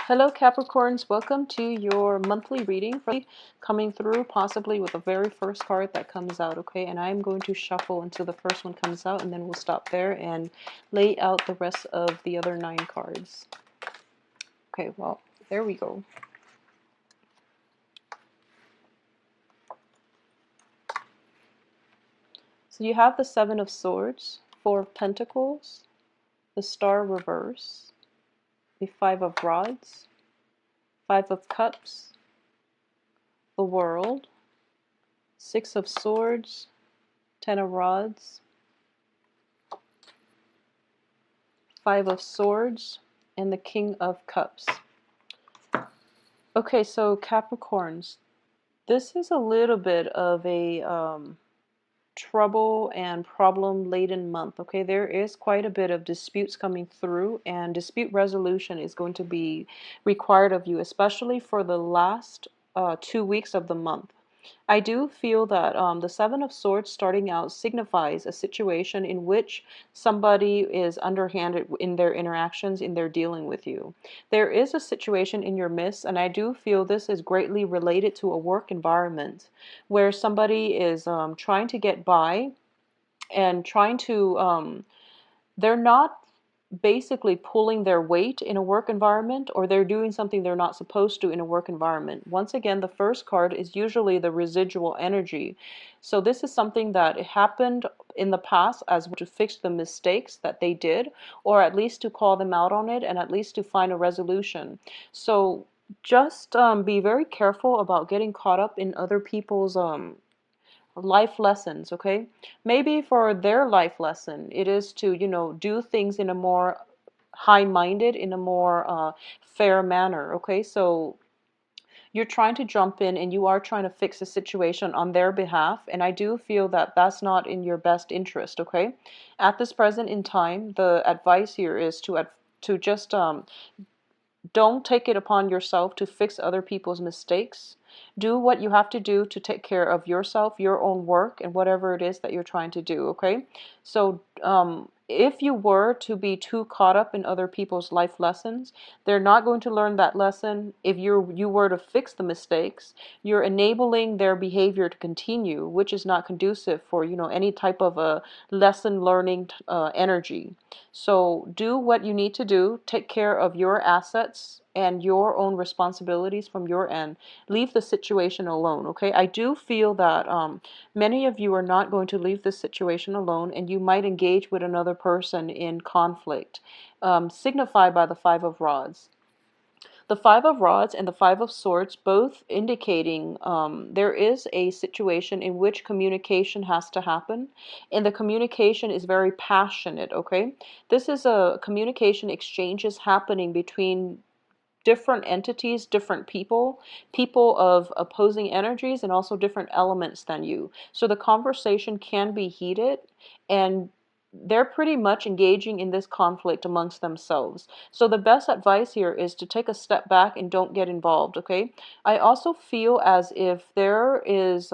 Hello Capricorns, welcome to your monthly reading coming through possibly with the very first card that comes out, okay? And I'm going to shuffle until the first one comes out and then we'll stop there and lay out the rest of the other 9 cards. Okay, well, there we go. So you have the 7 of Swords, 4 of Pentacles, the Star reverse, the 5 of Rods, 5 of Cups, the World, 6 of Swords, 10 of Rods, 5 of Swords, and the King of Cups. Okay, so Capricorns, this is a little bit of a trouble and problem-laden month, okay? There is quite a bit of disputes coming through, and dispute resolution is going to be required of you, especially for the last 2 weeks of the month. I do feel that the 7 of Swords starting out signifies a situation in which somebody is underhanded in their interactions, in their dealing with you. There is a situation in your midst, and I do feel this is greatly related to a work environment where somebody is trying to get by and trying to, they're not basically pulling their weight in a work environment, or they're doing something they're not supposed to in a work environment. Once again, the first card is usually the residual energy. So this is something that happened in the past as to fix the mistakes that they did, or at least to call them out on it and at least to find a resolution. So just be very careful about getting caught up in other people's life lessons, okay? Maybe for their life lesson, it is to, do things in a more high-minded, in a more fair manner, okay? So you're trying to jump in and you are trying to fix a situation on their behalf, and I do feel that that's not in your best interest, okay? At this present in time, the advice here is to just don't take it upon yourself to fix other people's mistakes. Do what you have to do to take care of yourself, your own work, and whatever it is that you're trying to do, okay? So, if you were to be too caught up in other people's life lessons, they're not going to learn that lesson. If you were to fix the mistakes, you're enabling their behavior to continue, which is not conducive for, any type of a lesson learning energy. So do what you need to do. Take care of your assets and your own responsibilities from your end. Leave the situation alone, okay? I do feel that many of you are not going to leave this situation alone, and you might engage with another person in conflict, signified by the 5 of Rods. The 5 of Rods and the 5 of Swords both indicating there is a situation in which communication has to happen, and the communication is very passionate, okay? This is a communication exchanges happening between different entities, different people of opposing energies, and also different elements than you. So the conversation can be heated, and they're pretty much engaging in this conflict amongst themselves. So the best advice here is to take a step back and don't get involved, okay? I also feel as if there is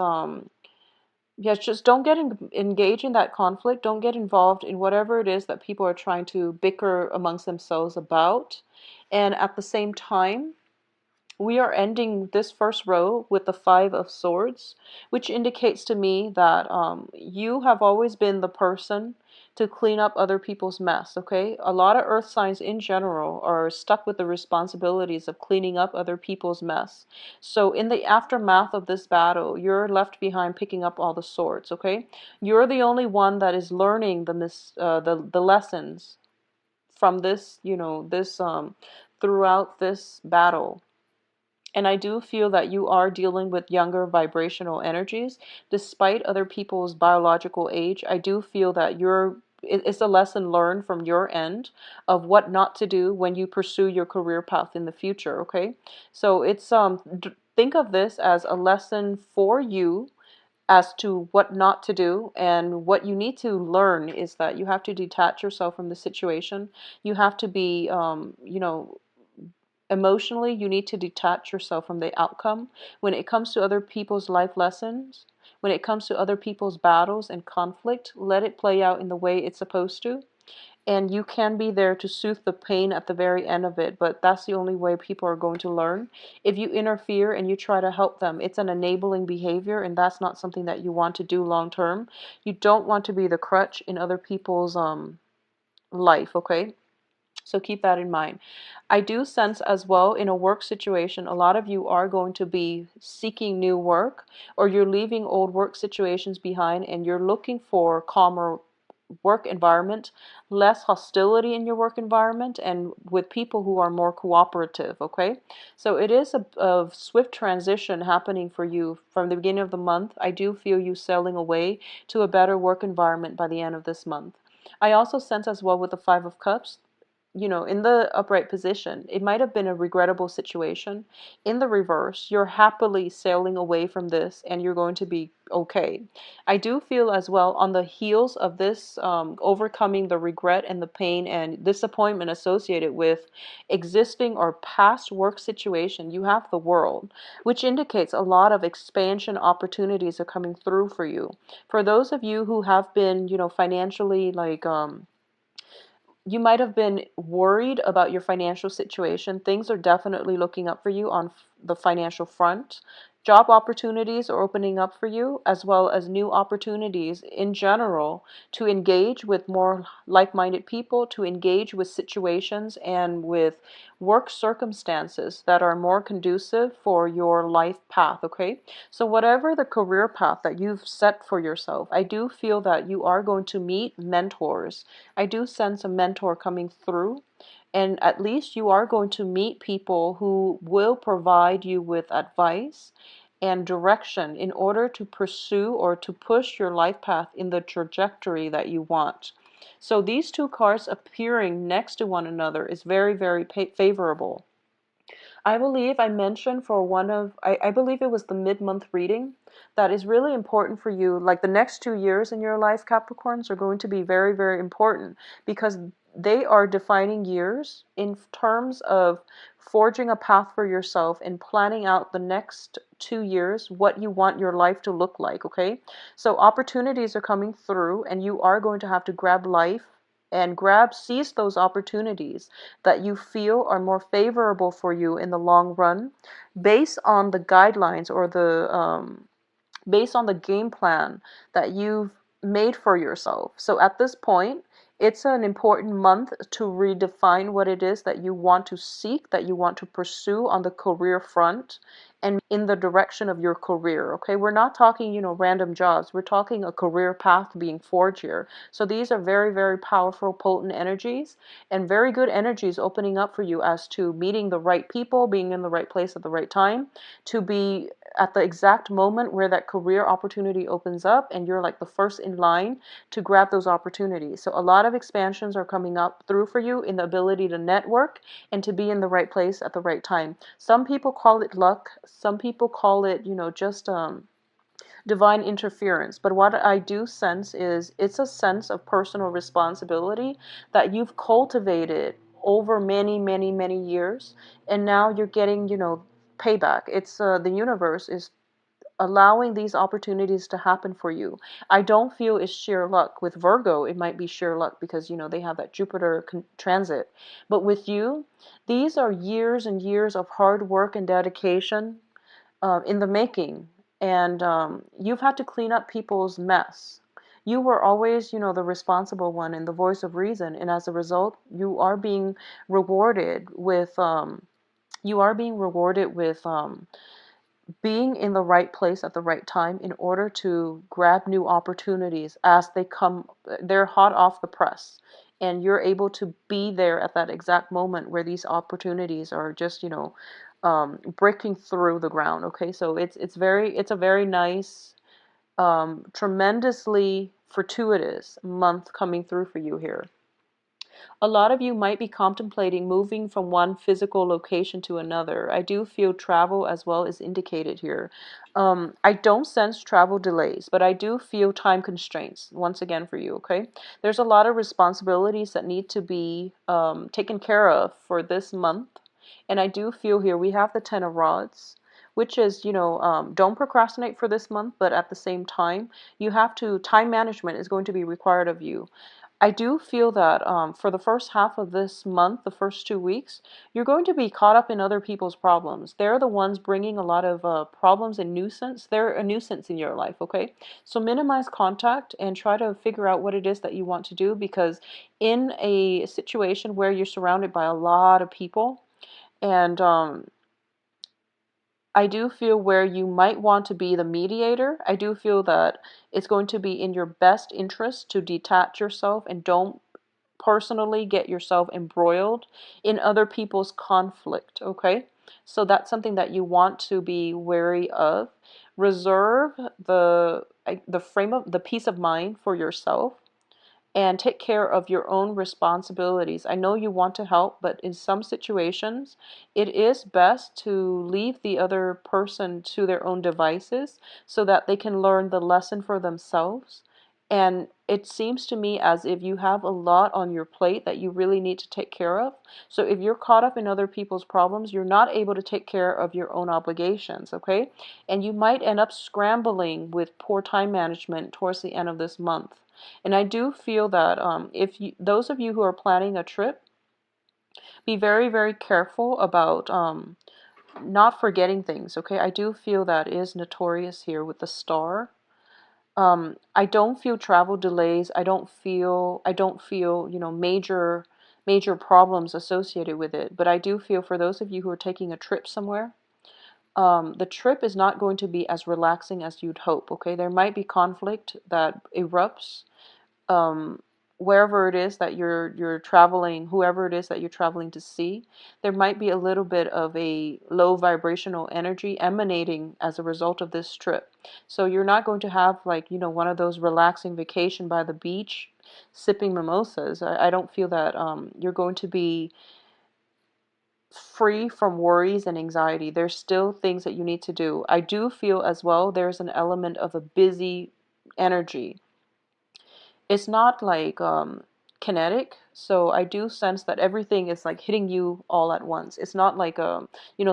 yes, just don't get engaged in that conflict. Don't get involved in whatever it is that people are trying to bicker amongst themselves about. And at the same time, we are ending this first row with the 5 of Swords, which indicates to me that you have always been the person to clean up other people's mess, okay? A lot of earth signs in general are stuck with the responsibilities of cleaning up other people's mess. So in the aftermath of this battle, you're left behind picking up all the swords, okay? You're the only one that is learning the lessons from this, throughout this battle. And I do feel that you are dealing with younger vibrational energies. Despite other people's biological age, I do feel that it's a lesson learned from your end of what not to do when you pursue your career path in the future, okay? So it's think of this as a lesson for you as to what not to do, and what you need to learn is that you have to detach yourself from the situation. You have to be emotionally, you need to detach yourself from the outcome. When it comes to other people's life lessons, when it comes to other people's battles and conflict, let it play out in the way it's supposed to. and you can be there to soothe the pain at the very end of it, but that's the only way people are going to learn. If you interfere and you try to help them, it's an enabling behavior, and that's not something that you want to do long term. You don't want to be the crutch in other people's life, okay? So keep that in mind. I do sense as well in a work situation, a lot of you are going to be seeking new work, or you're leaving old work situations behind and you're looking for calmer work environment, less hostility in your work environment, and with people who are more cooperative, okay? So it is a swift transition happening for you from the beginning of the month. I do feel you sailing away to a better work environment by the end of this month. I also sense as well with the Five of Cups, in the upright position, it might have been a regrettable situation. In the reverse, you're happily sailing away from this and you're going to be okay. I do feel as well on the heels of this, overcoming the regret and the pain and disappointment associated with existing or past work situation, you have the World, which indicates a lot of expansion opportunities are coming through for you. For those of you who have been, financially like, you might have been worried about your financial situation. Things are definitely looking up for you on the financial front. Job opportunities are opening up for you, as well as new opportunities in general to engage with more like minded people, to engage with situations and with work circumstances that are more conducive for your life path, okay? So, whatever the career path that you've set for yourself, I do feel that you are going to meet mentors. I do sense a mentor coming through, and at least you are going to meet people who will provide you with advice and direction in order to pursue or to push your life path in the trajectory that you want. So these two cards appearing next to one another is very, very favorable. I believe I mentioned for I believe it was the mid-month reading, that is really important for you. Like the next 2 years in your life, Capricorns, are going to be very, very important because they are defining years in terms of forging a path for yourself and planning out the next 2 years, what you want your life to look like, okay? So opportunities are coming through and you are going to have to grab life and seize those opportunities that you feel are more favorable for you in the long run based on the guidelines or based on the game plan that you've made for yourself. So at this point, it's an important month to redefine what it is that you want to seek, that you want to pursue on the career front and in the direction of your career. Okay, we're not talking, random jobs. We're talking a career path being forged here. So these are very, very powerful, potent energies and very good energies opening up for you as to meeting the right people, being in the right place at the right time, to be at the exact moment where that career opportunity opens up and you're like the first in line to grab those opportunities. So a lot of expansions are coming up through for you in the ability to network and to be in the right place at the right time. Some people call it luck. Some people call it, just divine interference. But what I do sense is it's a sense of personal responsibility that you've cultivated over many, many, many years, and now you're getting, payback. It's the universe is allowing these opportunities to happen for you. I don't feel it's sheer luck. With Virgo, it might be sheer luck because, they have that Jupiter transit. But with you, these are years and years of hard work and dedication in the making. And you've had to clean up people's mess. You were always, the responsible one and the voice of reason. And as a result, rewarded with, you are being rewarded with being in the right place at the right time in order to grab new opportunities as they come. They're hot off the press, and you're able to be there at that exact moment where these opportunities are just, breaking through the ground. Okay, so it's a very nice, tremendously fortuitous month coming through for you here. A lot of you might be contemplating moving from one physical location to another. I do feel travel as well is indicated here. I don't sense travel delays, but I do feel time constraints once again for you, okay? There's a lot of responsibilities that need to be taken care of for this month. And I do feel here we have the Ten of Rods, which is, don't procrastinate for this month, but at the same time, time management is going to be required of you. I do feel that for the first half of this month, the first 2 weeks, you're going to be caught up in other people's problems. They're the ones bringing a lot of problems and nuisance. They're a nuisance in your life, okay? So minimize contact and try to figure out what it is that you want to do, because in a situation where you're surrounded by a lot of people, and I do feel where you might want to be the mediator. I do feel that it's going to be in your best interest to detach yourself and don't personally get yourself embroiled in other people's conflict, okay? So that's something that you want to be wary of. Reserve the frame of the peace of mind for yourself, and take care of your own responsibilities. I know you want to help, but in some situations, it is best to leave the other person to their own devices so that they can learn the lesson for themselves. And it seems to me as if you have a lot on your plate that you really need to take care of. So if you're caught up in other people's problems, you're not able to take care of your own obligations, okay? And you might end up scrambling with poor time management towards the end of this month. And I do feel that if you, those of you who are planning a trip, be very, very careful about not forgetting things, okay? I do feel that is notorious here with the star. I don't feel travel delays. I don't feel, major problems associated with it. But I do feel for those of you who are taking a trip somewhere, the trip is not going to be as relaxing as you'd hope, okay? There might be conflict that erupts um, wherever it is that you're traveling, whoever it is that you're traveling to see, there might be a little bit of a low vibrational energy emanating as a result of this trip. So you're not going to have like, one of those relaxing vacation by the beach sipping mimosas. I don't feel that you're going to be free from worries and anxiety. There's still things that you need to do. I do feel as well there's an element of a busy energy. It's not like kinetic, so I do sense that everything is like hitting you all at once. It's not like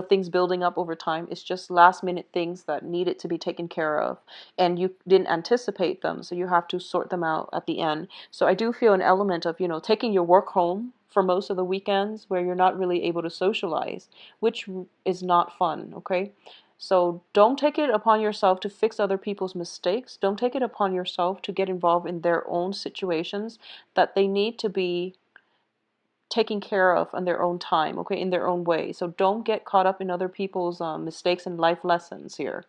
things building up over time. It's just last minute things that needed to be taken care of, and you didn't anticipate them, so you have to sort them out at the end. So I do feel an element of taking your work home for most of the weekends where you're not really able to socialize, which is not fun, okay? So don't take it upon yourself to fix other people's mistakes. Don't take it upon yourself to get involved in their own situations that they need to be taken care of on their own time, okay, in their own way. So don't get caught up in other people's mistakes and life lessons here.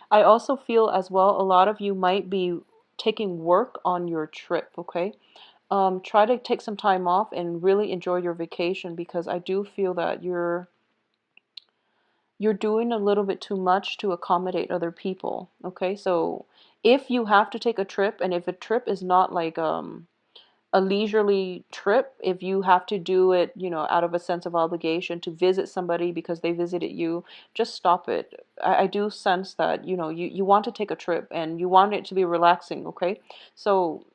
I also feel as well a lot of you might be taking work on your trip, okay? Try to take some time off and really enjoy your vacation, because I do feel that you're doing a little bit too much to accommodate other people. Okay, so if you have to take a trip, and if a trip is not like a leisurely trip, if you have to do it, out of a sense of obligation to visit somebody because they visited you, just stop it. I do sense that, you want to take a trip and you want it to be relaxing, okay? So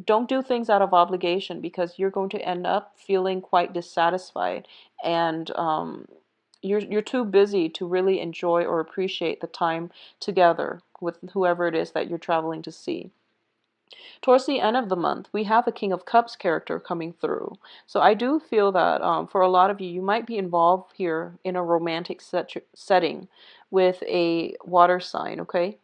don't do things out of obligation, because you're going to end up feeling quite dissatisfied, and you're too busy to really enjoy or appreciate the time together with whoever it is that you're traveling to see. Towards the end of the month, we have a King of Cups character coming through. So I do feel that for a lot of you, you might be involved here in a romantic setting with a water sign, okay?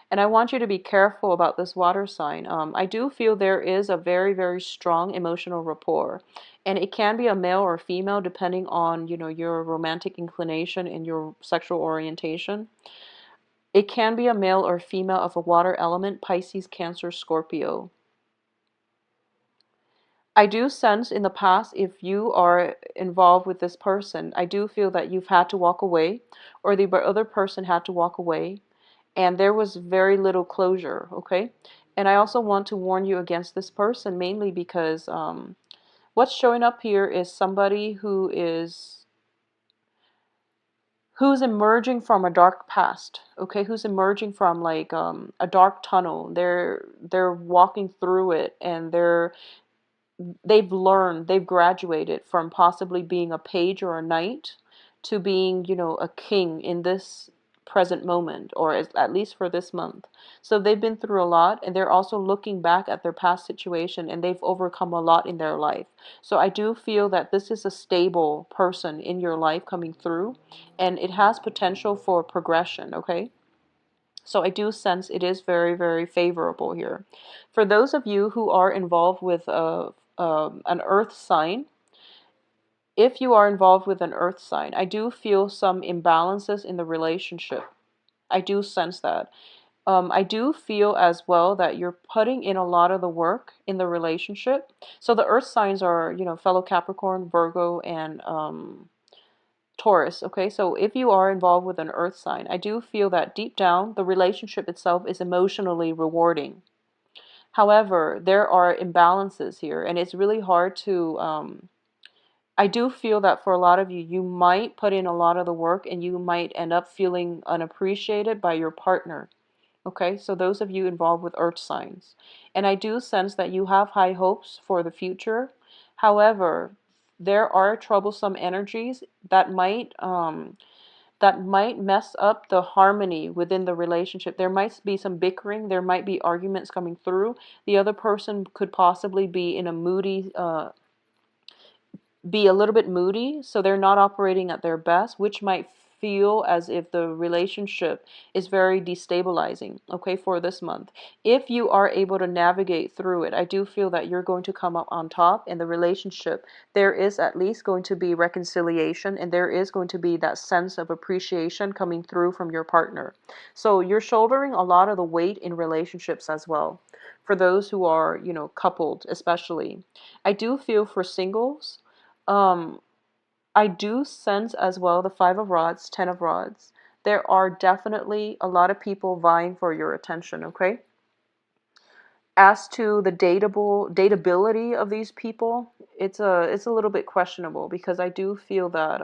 And I want you to be careful about this water sign. I do feel there is a very, very strong emotional rapport. And it can be a male or female depending on, your romantic inclination and your sexual orientation. It can be a male or female of a water element, Pisces, Cancer, Scorpio. I do sense in the past, if you are involved with this person, I do feel that you've had to walk away, or the other person had to walk away, and there was very little closure, okay? And I also want to warn you against this person, mainly because what's showing up here is somebody who's emerging from a dark past, okay? Who's emerging from like a dark tunnel. They're walking through it, and they've graduated from possibly being a page or a knight to being, a king in this present moment, or at least for this month. So they've been through a lot, and they're also looking back at their past situation, and they've overcome a lot in their life. So I do feel that this is a stable person in your life coming through, and it has potential for progression, okay? So I do sense it is very, very favorable here. For those of you who are involved with an earth sign, if you are involved with an earth sign, I do feel some imbalances in the relationship. I do sense that. I do feel as well that you're putting in a lot of the work in the relationship. So the earth signs are, fellow Capricorn, Virgo, and Taurus. Okay, so if you are involved with an earth sign, I do feel that deep down, the relationship itself is emotionally rewarding. However, there are imbalances here, and it's really hard to I do feel that for a lot of you, you might put in a lot of the work and you might end up feeling unappreciated by your partner. Okay, so those of you involved with earth signs. And I do sense that you have high hopes for the future. However, there are troublesome energies that might mess up the harmony within the relationship. There might be some bickering, there might be arguments coming through. The other person could possibly be in a moody be a little bit moody, so they're not operating at their best, which might feel as if the relationship is very destabilizing, okay, for this month. If you are able to navigate through it, I do feel that you're going to come up on top in the relationship. There is at least going to be reconciliation, and there is going to be that sense of appreciation coming through from your partner. So you're shouldering a lot of the weight in relationships as well. For those who are, coupled, especially. I do feel for singles, um, I do sense as well the Five of Rods, Ten of Rods. There are definitely a lot of people vying for your attention, okay? As to the dateability of these people, it's a little bit questionable because I do feel that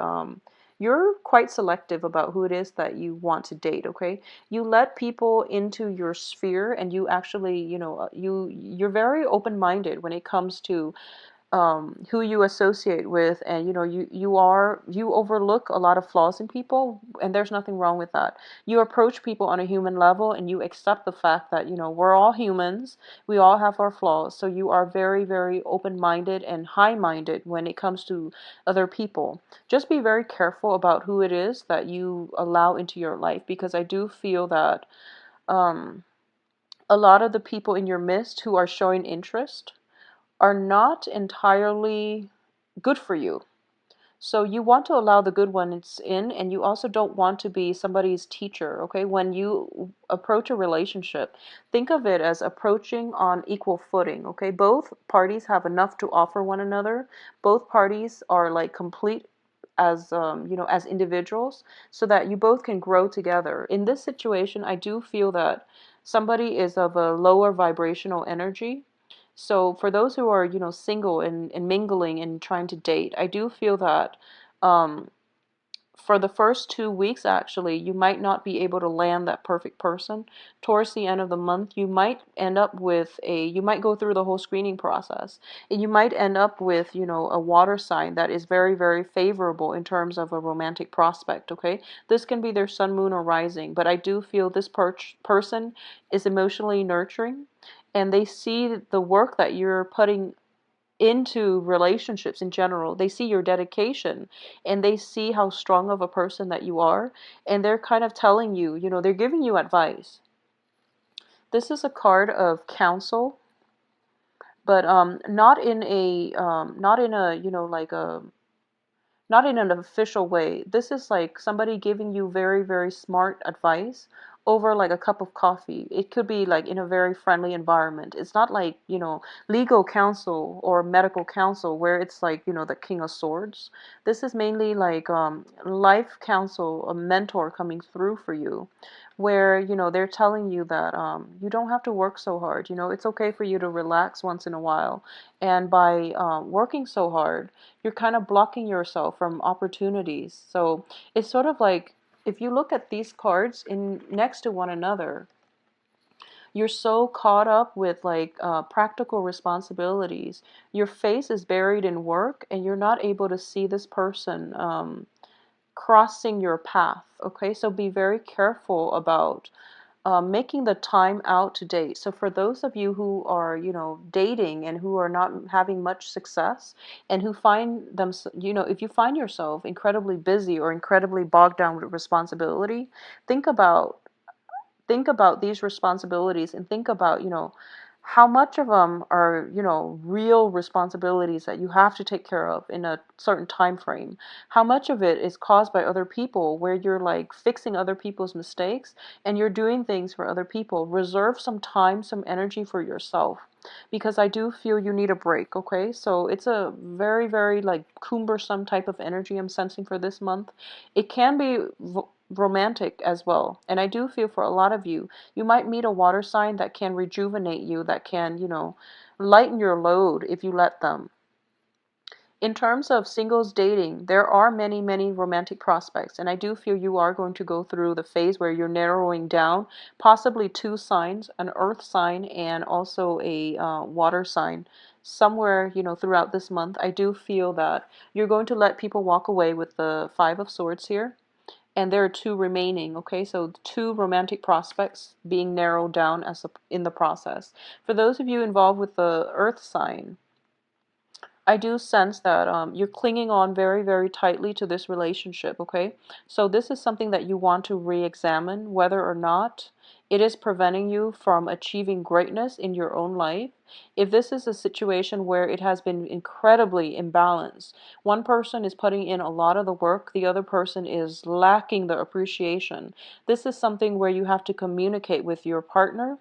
you're quite selective about who it is that you want to date, okay? You let people into your sphere, and you actually, you're very open-minded when it comes to who you associate with, and you overlook a lot of flaws in people, and there's nothing wrong with that. You approach people on a human level, and you accept the fact that we're all humans, we all have our flaws, so you are very, very open-minded and high-minded when it comes to other people. Just be very careful about who it is that you allow into your life, because I do feel that um, a lot of the people in your midst who are showing interest are not entirely good for you. So you want to allow the good ones in, and you also don't want to be somebody's teacher, okay? When you approach a relationship, think of it as approaching on equal footing, okay? Both parties have enough to offer one another. Both parties are like complete as as individuals, so that you both can grow together. In this situation, I do feel that somebody is of a lower vibrational energy. So for those who are, single and mingling and trying to date, I do feel that um, for the first 2 weeks, actually, you might not be able to land that perfect person. Towards the end of the month, you might end up with you might go through the whole screening process, and you might end up with, a water sign that is very, very favorable in terms of a romantic prospect, okay? This can be their sun, moon, or rising, but I do feel this person is emotionally nurturing, and they see the work that you're putting into relationships in general. They see your dedication, and they see how strong of a person that you are, and they're kind of telling you, they're giving you advice. This is a card of counsel, but not in a, like a not in an official way. This is like somebody giving you very, very smart advice over like a cup of coffee. It could be like in a very friendly environment. It's not like, legal counsel or medical counsel where it's like, the King of Swords. This is mainly like life counsel, a mentor coming through for you, where, they're telling you that you don't have to work so hard. It's okay for you to relax once in a while. And by working so hard, you're kind of blocking yourself from opportunities. So it's sort of like, if you look at these cards in next to one another, you're so caught up with like practical responsibilities. Your face is buried in work, and you're not able to see this person crossing your path. Okay, so be very careful about making the time out to date. So for those of you who are, dating and who are not having much success, and who find them, if you find yourself incredibly busy or incredibly bogged down with responsibility, think about these responsibilities, and think about, how much of them are, real responsibilities that you have to take care of in a certain time frame. How much of it is caused by other people, where you're like fixing other people's mistakes and you're doing things for other people. Reserve some time, some energy for yourself, because I do feel you need a break. Okay, so it's a very, very like cumbersome type of energy I'm sensing for this month. It can be romantic as well, and I do feel for a lot of you, you might meet a water sign that can rejuvenate you, that can, lighten your load if you let them. In terms of singles dating, there are many, many romantic prospects, and I do feel you are going to go through the phase where you're narrowing down possibly two signs, an earth sign and also a water sign. Somewhere, throughout this month, I do feel that you're going to let people walk away with the Five of Swords here. And there are two remaining, okay? So two romantic prospects being narrowed down in the process. For those of you involved with the earth sign, I do sense that you're clinging on very, very tightly to this relationship, okay? So this is something that you want to re-examine, whether or not it is preventing you from achieving greatness in your own life. If this is a situation where it has been incredibly imbalanced, one person is putting in a lot of the work, the other person is lacking the appreciation. This is something where you have to communicate with your partner.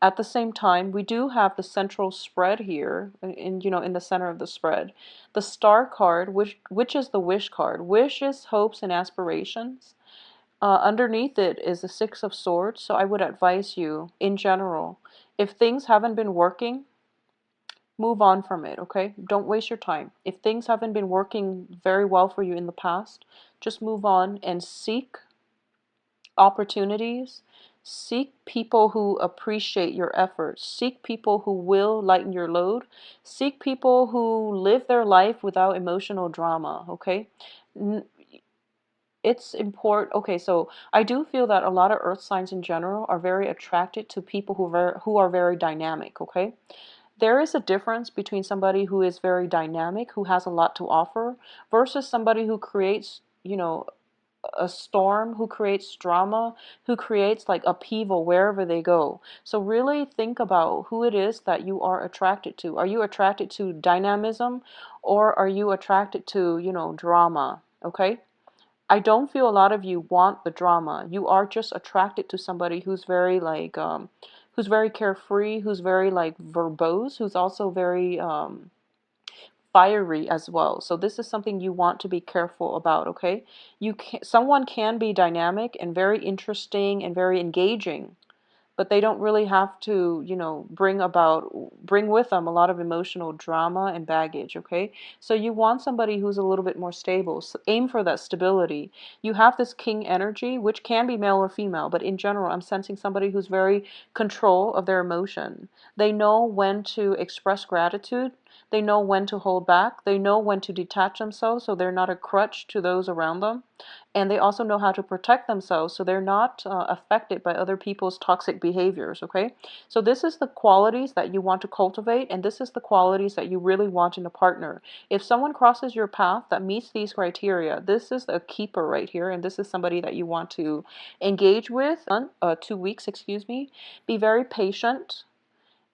At the same time, we do have the central spread here, in the center of the spread. The star card, which is the wish card. Wishes, hopes, and aspirations. Underneath it is the Six of Swords. So I would advise you, in general, if things haven't been working, move on from it, okay? Don't waste your time. If things haven't been working very well for you in the past, just move on and seek opportunities. Seek people who appreciate your efforts. Seek people who will lighten your load. Seek people who live their life without emotional drama, okay? It's important. Okay, so I do feel that a lot of earth signs in general are very attracted to people who are very dynamic, okay? There is a difference between somebody who is very dynamic, who has a lot to offer, versus somebody who creates, a storm, who creates drama, who creates like upheaval wherever they go. So really think about who it is that you are attracted to. Are you attracted to dynamism, or are you attracted to, drama? Okay? I don't feel a lot of you want the drama. You are just attracted to somebody who's very like who's very carefree, who's very like verbose, who's also very fiery as well. So this is something you want to be careful about, okay? Someone can be dynamic and very interesting and very engaging, but they don't really have to, bring with them a lot of emotional drama and baggage, okay? So you want somebody who's a little bit more stable. So aim for that stability. You have this king energy, which can be male or female, but in general, I'm sensing somebody who's very control of their emotion. They know when to express gratitude. They know when to hold back. They know when to detach themselves so they're not a crutch to those around them. And they also know how to protect themselves so they're not affected by other people's toxic behaviors, okay? So this is the qualities that you want to cultivate, and this is the qualities that you really want in a partner. If someone crosses your path that meets these criteria, this is a keeper right here, and this is somebody that you want to engage with. 2 weeks, excuse me. Be very patient.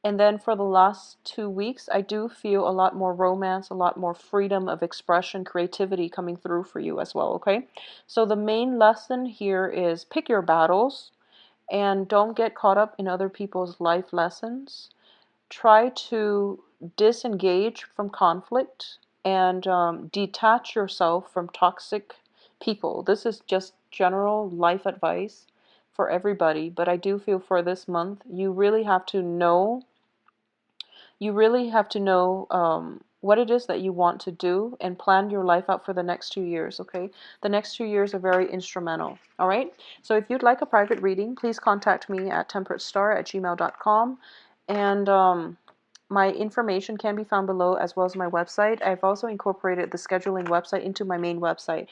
And then for the last 2 weeks, I do feel a lot more romance, a lot more freedom of expression, creativity coming through for you as well, okay? So the main lesson here is pick your battles and don't get caught up in other people's life lessons. Try to disengage from conflict and detach yourself from toxic people. This is just general life advice for everybody, but I do feel for this month, you really have to know what it is that you want to do and plan your life out for the next 2 years, okay? The next 2 years are very instrumental, all right? So if you'd like a private reading, please contact me at temperatestar@gmail.com. And my information can be found below, as well as my website. I've also incorporated the scheduling website into my main website.